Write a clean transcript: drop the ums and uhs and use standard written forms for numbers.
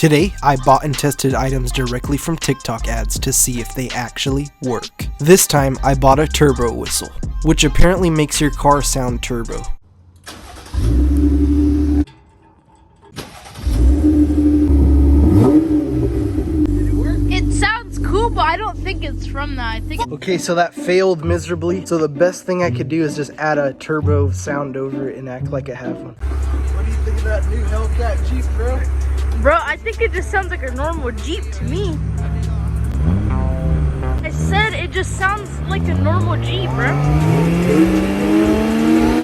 Today, I bought and tested items directly from TikTok ads to see if they actually work. This time, I bought a turbo whistle, which apparently makes your car sound turbo. It sounds cool, but I don't think it's from that. I think Okay, so that failed miserably. So the best thing I could do is just add a turbo sound over it and act like I have one. What do you think of that new Hellcat Jeep, bro? Bro, I think it just sounds like a normal Jeep to me. I said it just sounds like a normal Jeep, bro.